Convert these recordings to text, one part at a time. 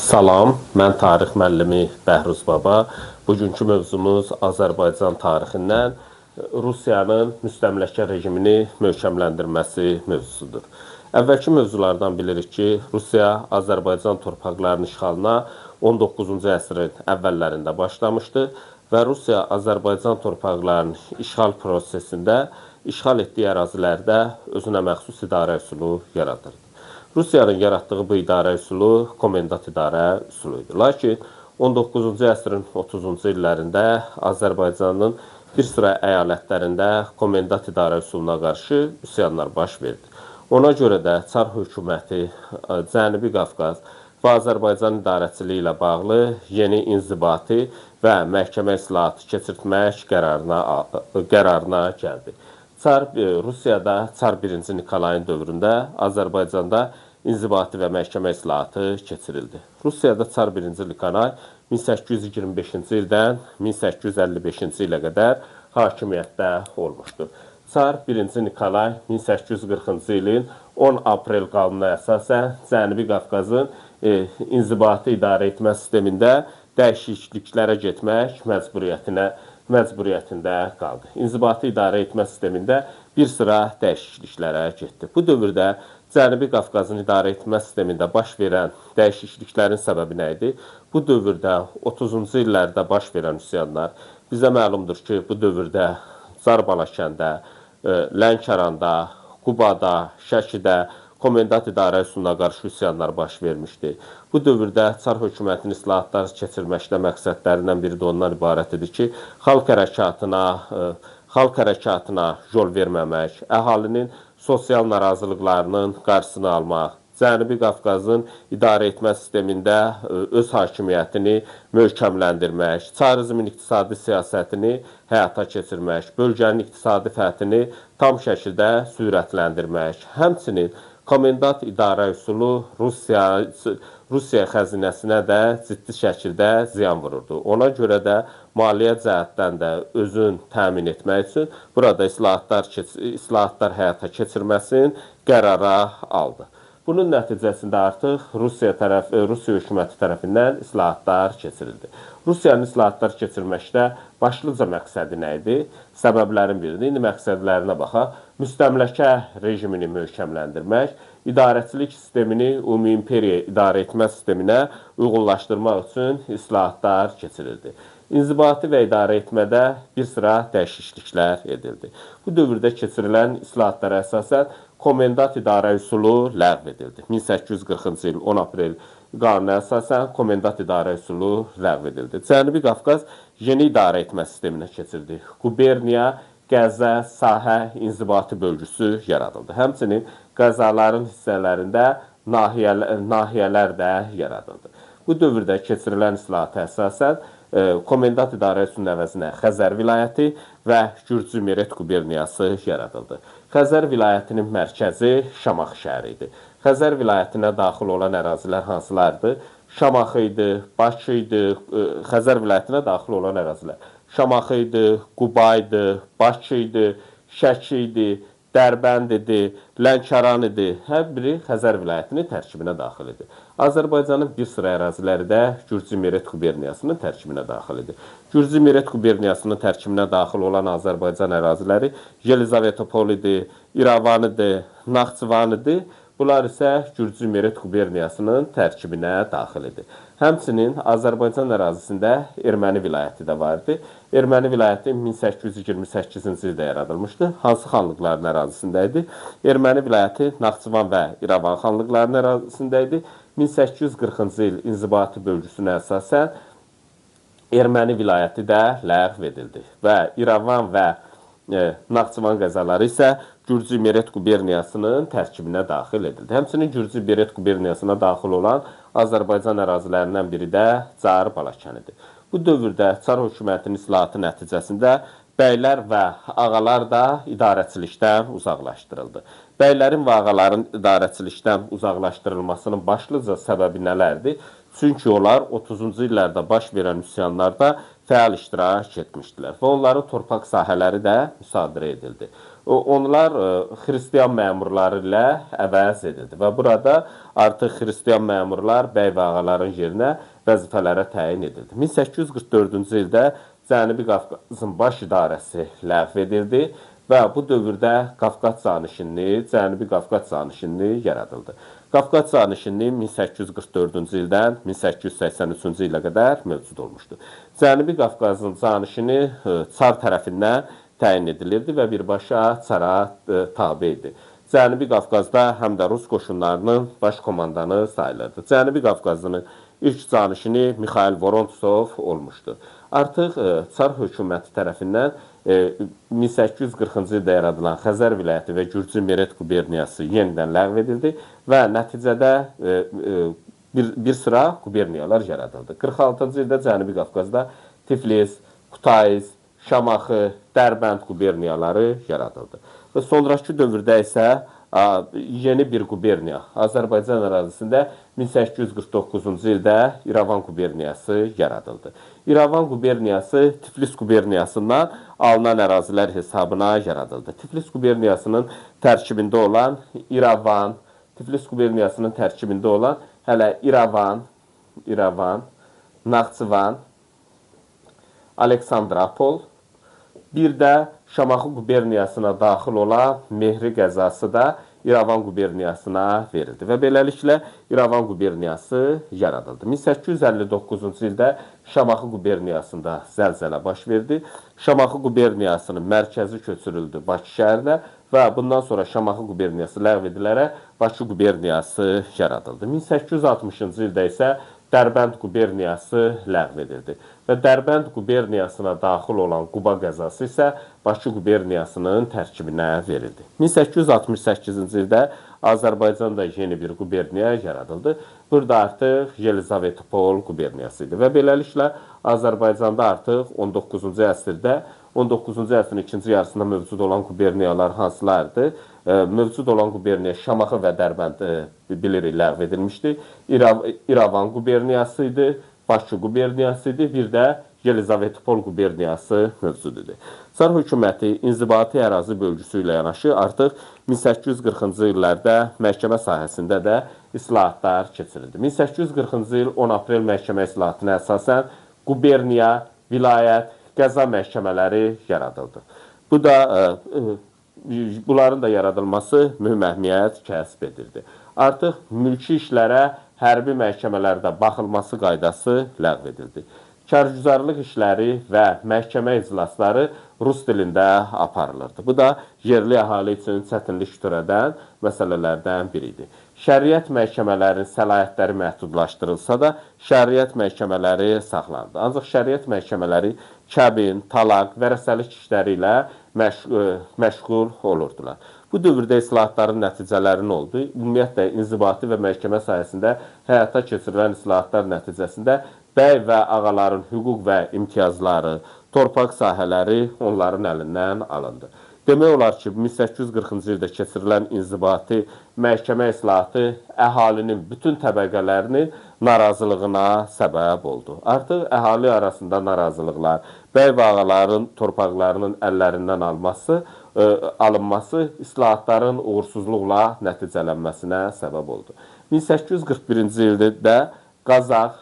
Salam, mən tarix müəllimi Bəhruz Baba. Bugünkü mövzumuz Azərbaycan tarixindən Rusiyanın müstəmləkə rejimini möhkəmləndirməsi mövzusudur. Əvvəlki mövzulardan bilirik ki, Rusiya Azərbaycan torpaqlarının işğalına 19-cu əsrin əvvəllərində başlamışdı və Rusiya Azərbaycan torpaqlarının işğal prosesində işğal etdiyi ərazilərdə özünə məxsus idarə üsulu yaradırdı. Rusiyanın yaratdığı bu idarə üsulu komendant idarə üsulu idi. Lakin 19-cu əsrin 30-cu illərində Azərbaycanın bir sıra əyalətlərində komendant idarə üsuluna qarşı üsyanlar baş verdi. Ona görə də Çar hökuməti Cənubi Qafqaz və Azərbaycan idarəçiliyi ilə bağlı yeni inzibati və məhkəmə islahatı keçirtmək qərarına gəldi. Rusiyada Çar 1-ci Nikolayın dövründə Azərbaycanda inzibati və məhkəmə islahatı keçirildi. Rusiyada Çar 1-ci Nikolay 1825-ci ildən 1855-ci ilə qədər hakimiyyətdə olmuşdur. Çar 1-ci Nikolay 1840-cı ilin 10 aprel qanununa əsasən Cənubi Qafqazın inzibati idarə etmə sistemində dəyişikliklərə getmək məcburiyyətində qaldı. İnzibati idarə etmə sistemində bir sıra dəyişikliklərə getdi. Bu dövrdə Cənubi Qafqazın idarə etmə sistemində baş verən dəyişikliklərin səbəbi nə idi? Bu dövrdə 30-cu illərdə baş verən üsyanlar bizə məlumdur ki, bu dövrdə Zarbalakəndə, Lənkəranda, Qubada, Şəkidə komendant idarə üsuluna qarşı üsyanlar baş vermişdi. Bu dövrdə Çar hökumətinin islahatlar keçirməkdə məqsədlərindən biri də ondan ibarət idi ki, xalq hərəkatına yol verməmək, əhalinin sosial narazılıqlarının qarşısını almaq, Cənubi Qafqazın idarə etmə sistemində öz hakimiyyətini möhkəmləndirmək, Çarizmin iqtisadi siyasətini həyata keçirmək, bölgənin iqtisadi fəthini tam şəkildə sürətləndirmək, həmçinin komendant idarə üsulu Rusiya xəzinəsinə də ciddi şəkildə ziyan vururdu. Ona görə də maliyyə cəhətdən də özün təmin etmək üçün burada islahatlar həyata keçirməsinin qərara aldı. Bunun nəticəsində artıq Rusiya hökuməti tərəfindən islahatlar keçirildi. Rusiyanın islahatlar keçirməkdə başlıca məqsədi nə idi? Səbəblərin biridir. İndi məqsədlərinə baxaq. Müstəmləkə rejimini möhkəmləndirmək, idarəçilik sistemini ümumi imperiya idarə etmə sisteminə uyğunlaşdırmaq üçün islahatlar keçirildi. İnzibati və idarə etmədə bir sıra dəyişikliklər edildi. Bu dövrdə keçirilən islahatlara əsasən komendant idarə üsulu ləğv edildi. 1840-cı il 10 aprel qanuna əsasən komendant idarə üsulu ləğv edildi. Cənubi Qafqaz yeni idarə etmə sisteminə keçirdi. Quberniya, Qəzza, sahə, inzibati bölgüsü yaradıldı. Həmçinin qəzaların hissələrində nahiyələr də yaradıldı. Bu dövrdə keçirilən islahata əsasən komendant idarə üsulunun əvəzinə Xəzər vilayəti və Gürcü Meret quberniyası yaradıldı. Xəzər vilayətinin mərkəzi Şamaxı şəhəri idi. Xəzər vilayətinə daxil olan ərazilər hansılardır? Şamaxı idi, Bakı idi, Xəzər vilayətinə daxil olan ərazilər. Şamaxı idi, Quba idi, Bakı idi, Şəki idi, Dərbənd idi, Lənkəran idi. Hər biri Xəzər vilayətinin tərkibinə daxil idi. Azərbaycanın bir sıra əraziləri də Gürcü Meret quberniyasının tərkibinə daxil idi. Gürcü Meret quberniyasının tərkibinə daxil olan Azərbaycan əraziləri Yelizavetpol idi, İrəvan idi, Naxçıvan idi. Bunlar isə Gürcü Meret quberniyasının tərkibinə daxil idi. Həmçinin Azərbaycan ərazisində Erməni vilayəti də vardı. Erməni vilayəti 1828-ci ildə yaradılmışdı. Hansı xanlıqların ərazisində idi? Erməni vilayəti Naxçıvan və İrəvan xanlıqlarının ərazisində idi. 1840-cı il inzibati bölgüsünə əsasən Erməni vilayəti də ləğv edildi və İrəvan və Naxçıvan qəzaları isə Gürcü Meret quberniyasının tərkibinə daxil edildi. Həmçinin Gürcü Meret quberniyasına daxil olan Azərbaycan ərazilərindən biri də Çar Balakənidir. Bu dövrdə Çar hökumətinin islahatı nəticəsində bəylər və ağalar da idarəçilikdən uzaqlaşdırıldı. Bəylərin və ağaların idarəçilikdən uzaqlaşdırılmasının başlıca səbəbi nələrdir? Çünki onlar 30-cu illərdə baş verən üsyanlarda fəal iştirak etmişdilər və onların torpaq sahələri də müsadirə edildi. onlar xristian məmurları ilə əvəz edildi və burada artıq xristian məmurlar bəy və ağaların yerinə vəzifələrə təyin edildi. 1844-cü ildə Cənubi Qafqazın baş idarəsi ləğv edildi və bu dövrdə Qafqaz canişinliyi, Cənubi Qafqaz canişinliyi yaradıldı. Qafqaz canişinliyi 1844-cü ildən 1883-cü ilə qədər mövcud olmuşdu. Cənubi Qafqazın canişini çar tərəfindən təyin edilirdi və birbaşa çara tabe idi. Cənubi Qafqazda həm də Rus qoşunlarının baş komandanı sayılırdı. Cənubi Qafqazın ilk canişini Mikhail Vorontsov olmuşdu. Artıq çar hökuməti tərəfindən 1840-cı ildə yaradılan Xəzər vilayəti və Gürcü Meret quberniyası yenidən ləğv edildi və nəticədə bir sıra quberniyalar yaradıldı. 46-cı ildə Cənubi Qafqazda Tiflis, Kutayiz, Şamaxı, Dərbənd quberniyaları yaradıldı. Və sonraki dövrdə isə yeni bir quberniya Azərbaycan ərazisində 1849-cu ildə İrəvan quberniyası yaradıldı. İrəvan quberniyası Tiflis quberniyasından alınan ərazilər hesabına yaradıldı. Tiflis quberniyasının tərkibində olan İrəvan, Tiflis quberniyasının tərkibində olan hələ İrəvan, Naxçıvan, Aleksandropol, bir də Şamaxı quberniyasına daxil olan Mehri qəzası da İrəvan quberniyasına verildi və beləliklə İrəvan quberniyası yaradıldı. 1859-cu ildə Şamaxı quberniyasında zəlzələ baş verdi. Şamaxı quberniyasının mərkəzi köçürüldü Bakı şəhərinə və bundan sonra Şamaxı quberniyası ləğv edilərək Bakı quberniyası yaradıldı. 1860-cı ildə isə Dərbənd quberniyası ləğv edildi və Dərbənd quberniyasına daxil olan Quba qəzası isə Bakı quberniyasının tərkibinə verildi. 1868-ci ildə Azərbaycanda yeni bir quberniya yaradıldı. Burada artıq Yelizavetpol quberniyası idi və beləliklə Azərbaycanda artıq 19-cu əsrdə 19-cu əsrin ikinci yarısında mövcud olan quberniyalar hansılardır? Mövcud olan quberniya Şamaxı və Dərbənd bilirik ləğv edilmişdi. İrəvan quberniyası idi, Bakı quberniyası idi, bir də Yelizavetpol quberniyası mövcud idi. Çar hökuməti inzibati ərazi bölgüsü ilə yanaşı artıq 1840-cı illərdə məhkəmə sahəsində də islahatlar keçirildi. 1840-cı il 10 aprel məhkəmə islahatına əsasən quberniya, vilayət, qəza məhkəmələri yaradıldı. Bunların da yaradılması mühüm əhəmiyyət kəsb edirdi. Artıq mülki işlərə hərbi məhkəmələrdə baxılması qaydası ləğv edildi. Kargüzarlıq işləri və məhkəmə iclasları Rus dilində aparılırdı. Bu da yerli əhali üçün çətinlik törədən məsələlərdən biri idi. Şəriət məhkəmələrinin səlahiyyətləri məhdudlaşdırılsa da, şəriət məhkəmələri saxlandı. Ancaq şəriət məhkəmələri kəbin, talaq, vərəsəlik işləri ilə məşğul olurdular. Bu dövrdə islahatların nəticələri nə oldu? Ümumiyyətlə, inzibati və məhkəmə sayəsində həyata keçirilən islahatlar nəticəsində bəy və ağaların hüquq və imtiyazları, torpaq sahələri onların əlindən alındı. Demək olar ki, 1840-cı ildə keçirilən inzibati məhkəmə islahatı əhalinin bütün təbəqələrinin narazılığına səbəb oldu. Artıq əhali arasında narazılıqlar, bəy və ağaların torpaqlarının əllərindən alınması islahatların uğursuzluqla nəticələnməsinə səbəb oldu. 1841-ci ildə Qazax,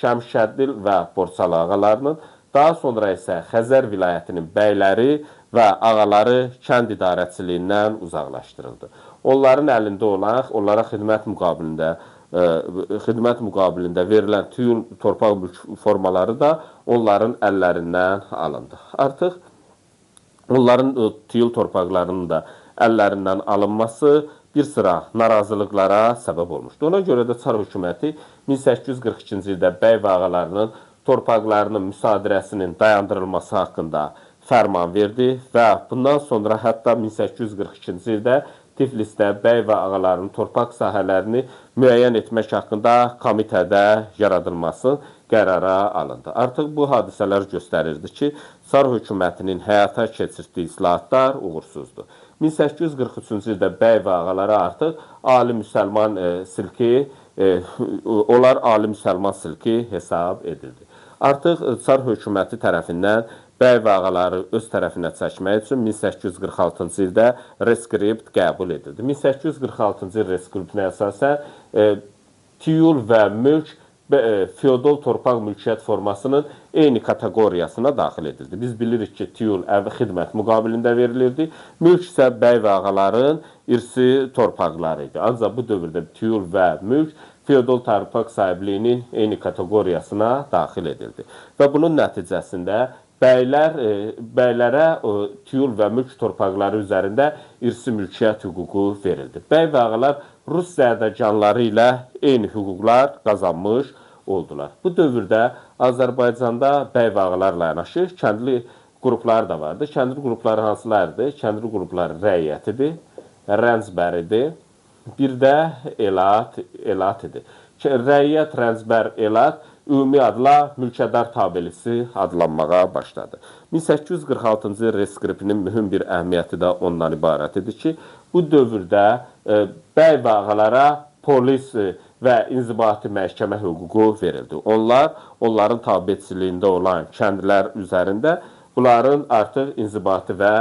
Şəmşəddil və Borçalı ağalarının, daha sonra isə Xəzər vilayətinin bəyləri və ağaları kənd idarəçiliyindən uzaqlaşdırıldı. Onların əlində olan, onlara xidmət müqabilində verilən tüyül torpaq mülk formaları da onların əllərindən alındı. Artıq onların tüyül torpaqlarının da əllərindən alınması bir sıra narazılıqlara səbəb olmuşdu. Ona görə də Çar hökuməti 1842-ci ildə bəy və ağalarının torpaqlarının müsadirəsinin dayandırılması haqqında fərman verdi və bundan sonra hətta 1842-ci ildə Tiflisdə bəy və ağaların torpaq sahələrini müəyyən etmək haqqında komitədə yaradılması qərara alındı. Artıq bu hadisələr göstərirdi ki, Çar hökumətinin həyata keçirdiyi islahatlar uğursuzdur. 1843-cü ildə bəy və ağalara artıq ali müsəlman silki hesab edildi. Artıq Çar hökuməti tərəfindən bəy və ağaları öz tərəfinə çəkmək üçün 1846-cı ildə reskript qəbul edildi. 1846-cı il reskriptinə əsasən tiyul və mülk feodal torpaq mülkiyyət formasının eyni kateqoriyasına daxil edildi. Biz bilirik ki, tiyul xidmət müqabilində verilirdi, mülk isə bəy və ağaların irsi torpaqları idi. Ancaq bu dövrdə tiyul və mülk feodal torpaq sahibliyinin eyni kateqoriyasına daxil edildi. Və bunun nəticəsində bəylərə tiyul və mülk torpaqları üzərində irsi mülkiyyət hüququ verildi. Bəy və ağalar Rus zərdəcanları ilə eyni hüquqlar qazanmış oldular. Bu dövrdə Azərbaycanda bəy və ağalarla yanaşı kəndli qruplar da vardı. Kəndli qrupları hansılardır? Kəndli qrupları Rəiyyətidir, Rəncbəridir, bir də Elat idi. Rəiyyət, Rəncbər, Elat ümumi adla mülkədar tabelisi adlanmağa başladı. 1846-cı il reskriptinin mühüm bir əhəmiyyəti də ondan ibarət idi ki, bu dövrdə bəy və ağalara polis və inzibati məhkəmə hüququ verildi. Onların tabeçiliyində olan kəndlər üzərində bunların artıq inzibati və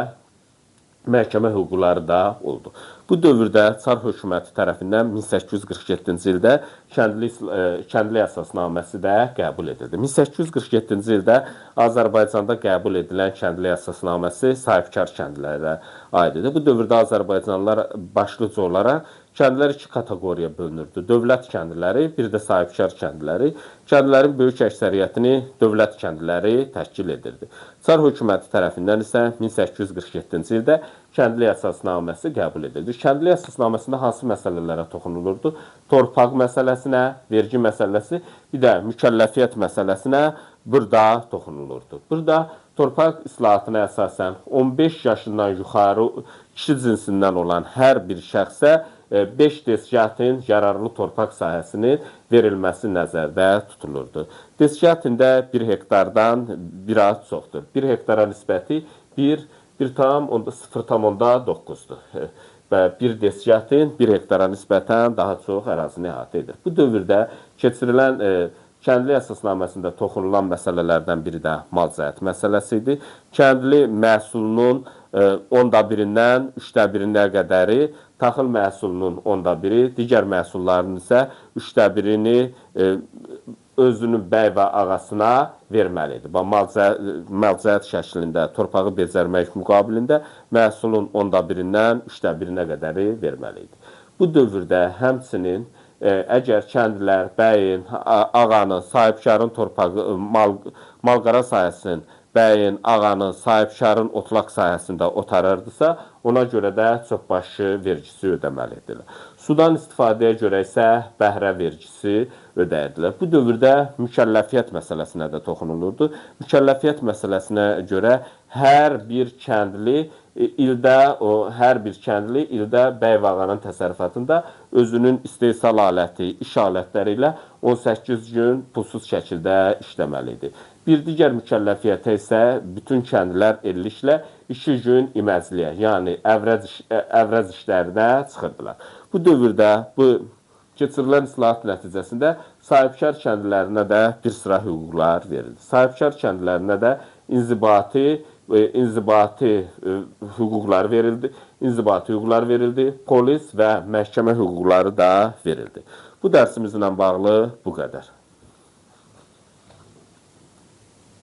məhkəmə hüquqları da oldu. Bu dövrdə Çar hökuməti tərəfindən 1847-ci ildə kəndli əsasnaməsi də qəbul edildi. 1847-ci ildə Azərbaycanda qəbul edilən kəndli əsasnaməsi sahibkar kəndlilərə aid idi. Bu dövrdə Azərbaycanlılar başlıca olaraq kəndlilər iki kateqoriyaya bölünürdü. Dövlət kəndliləri, bir də sahibkar kəndliləri. Kəndlilərin böyük əksəriyyətini dövlət kəndliləri təşkil edirdi. Çar hökuməti tərəfindən isə 1847-ci ildə kəndli əsasnaməsi qəbul edildi. Kəndli əsasnaməsində hansı məsələlərə toxunulurdu? Torpaq məsələsinə, vergi məsələsi, bir də mükəlləfiyyət məsələsinə burada toxunulurdu. Burada torpaq islahatına əsasən 15 yaşından yuxarı kişi cinsindən olan hər bir şəxsə 5 desgahın yararlı torpaq sahəsinin verilməsi nəzərdə tutulurdu. Desgahında 1 hektardan biraz çoxdur. 1 hektara nisbəti 0,9-dur. Və 1 desgahın 1 hektara nisbətən daha çox ərazini əhatə edir. Bu dövrdə keçirilən kəndli əsasnaməsində toxunulan məsələlərdən biri də mal cəhət məsələsi idi. Kəndli məhsulunun 1/10-dən 1/3-nə qədəri, taxıl məhsulunun 1/10-i, digər məhsulların isə 1/3-ni özünün bəy və ağasına verməlidir. Mal cəhət şəklində torpağı becərmək müqabilində məhsulun 1/10-dən 3/1-nə qədəri verməlidir. Bu dövrdə həmçinin əgər kəndlilər, bəyin, ağanın, sahibkarın torpağı, malqara sahəsinin, bəyin, ağanın, sahibkarın otlaq sahəsində otarırdısa, ona görə də çoxbaşı vergisi ödəməlidirlər. Sudan istifadəyə görə isə bəhrə vergisi ödəyirdilər. Bu dövrdə mükəlləfiyyət məsələsinə də toxunulurdu. Mükəlləfiyyət məsələsinə görə hər bir kəndli ildə bəy və ağanın təsərrüfatında özünün istehsal aləti, iş alətləri ilə 18 gün pulsuz şəkildə işləməlidir. Bir digər mükəlləfiyyətə isə bütün kəndlilər illiklə 2 gün iməcliyə, yəni əvrəz işlərinə çıxırdılar. Bu dövrdə keçirilən islahat nəticəsində sahibkar kəndlilərinə də bir sıra hüquqlar verildi. Sahibkar kəndlilərinə də inzibati hüquqlar verildi, polis və məhkəmə hüquqları da verildi. Bu dərsimizlə bağlı bu qədər.